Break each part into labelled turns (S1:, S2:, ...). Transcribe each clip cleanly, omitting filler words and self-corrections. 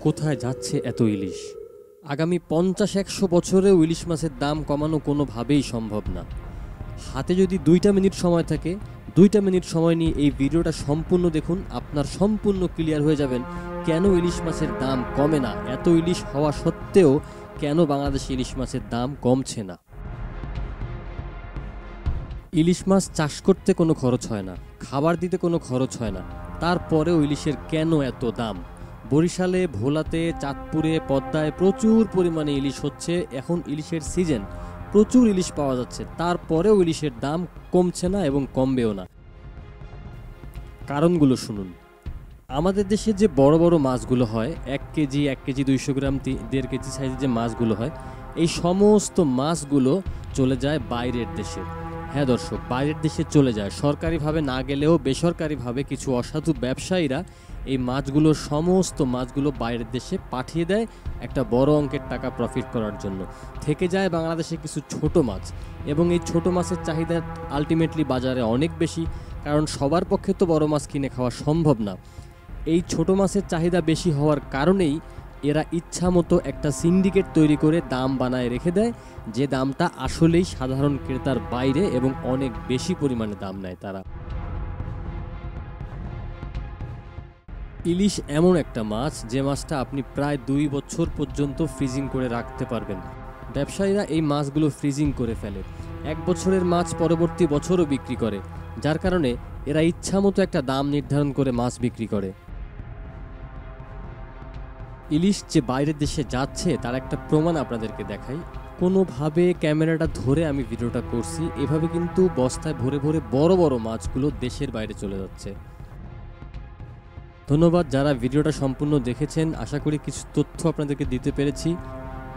S1: কোথায় যাচ্ছে এত ইলিশ? আগামী ৫০-১০০ বছরেও ইলিশ মাছের দাম কমানো কোনোভাবেই সম্ভব না। হাতে যদি ২টা মিনিট সময় থাকে, ২টা মিনিট সময় নিয়ে এই ভিডিওটা সম্পূর্ণ দেখুন, আপনার সম্পূর্ণ ক্লিয়ার হয়ে যাবেন কেন ইলিশ মাছের দাম কমে না। এত ইলিশ হওয়া সত্ত্বেও কেন বাংলাদেশে ইলিশ মাছের দাম কমছে না। ইলিশ মাছ চাষ করতে কোনো খরচ হয় না, খাবার দিতে কোনো খরচ হয় না, তারপরেও ইলিশের কেন এত দাম? বরিশালে, ভোলাতে, চাঁদপুরে, পদ্মায় প্রচুর পরিমাণে ইলিশ হচ্ছে। এখন ইলিশের সিজন, প্রচুর ইলিশ পাওয়া যাচ্ছে, তারপরেও ইলিশের দাম কমছে না এবং কমবেও না। কারণগুলো শুনুন। আমাদের দেশে যে বড় বড় মাছগুলো হয়, ১ কেজি ১ কেজি ২০০ গ্রাম ১.৫ কেজি সাইজের যে মাছগুলো হয়, এই সমস্ত মাছগুলো চলে যায় বাইরের দেশে। হ্যাঁ দর্শক, বাইরের দেশে চলে যায়। সরকারিভাবে না গেলেও বেসরকারিভাবে কিছু অসাধু ব্যবসায়ীরা এই মাছগুলো, সমস্ত মাছগুলো বাইরের দেশে পাঠিয়ে দেয় একটা বড় অঙ্কের টাকা প্রফিট করার জন্য। থেকে যায় বাংলাদেশে কিছু ছোট মাছ, এবং এই ছোট মাছের চাহিদা আলটিমেটলি বাজারে অনেক বেশি, কারণ সবার পক্ষে তো বড় মাছ কিনে খাওয়া সম্ভব না। এই ছোট মাছের চাহিদা বেশি হওয়ার কারণেই এরা ইচ্ছা মতো একটা সিন্ডিকেট তৈরি করে দাম বানায় রেখে দেয়, যে দামটা আসলেই সাধারণ ক্রেতার বাইরে এবং অনেক বেশি পরিমাণে দাম নেয় তারা। ইলিশ এমন একটা মাছ, যে মাছটা আপনি প্রায় ২ বছর পর্যন্ত ফ্রিজিং করে রাখতে পারবেন। ব্যবসায়ীরা এই মাছগুলো ফ্রিজিং করে ফেলে, ১ বছরের মাছ পরবর্তী বছরও বিক্রি করে, যার কারণে এরা ইচ্ছা মতো একটা দাম নির্ধারণ করে মাছ বিক্রি করে। ইলিশ যে বাইরের দেশে যাচ্ছে তার একটা প্রমাণ আপনাদেরকে দেখাই। কোনোভাবে ক্যামেরাটা ধরে আমি ভিডিওটা করছি, এভাবে কিন্তু বস্তায় ভরে ভরে বড় বড় মাছগুলো দেশের বাইরে চলে যাচ্ছে। ধন্যবাদ যারা ভিডিওটা সম্পূর্ণ দেখেছেন। আশা করি কিছু তথ্য আপনাদেরকে দিতে পেরেছি।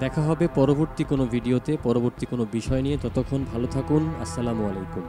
S1: দেখা হবে পরবর্তী কোনো ভিডিওতে, পরবর্তী কোনো বিষয় নিয়ে। ততক্ষণ ভালো থাকুন। আসসালামু আলাইকুম।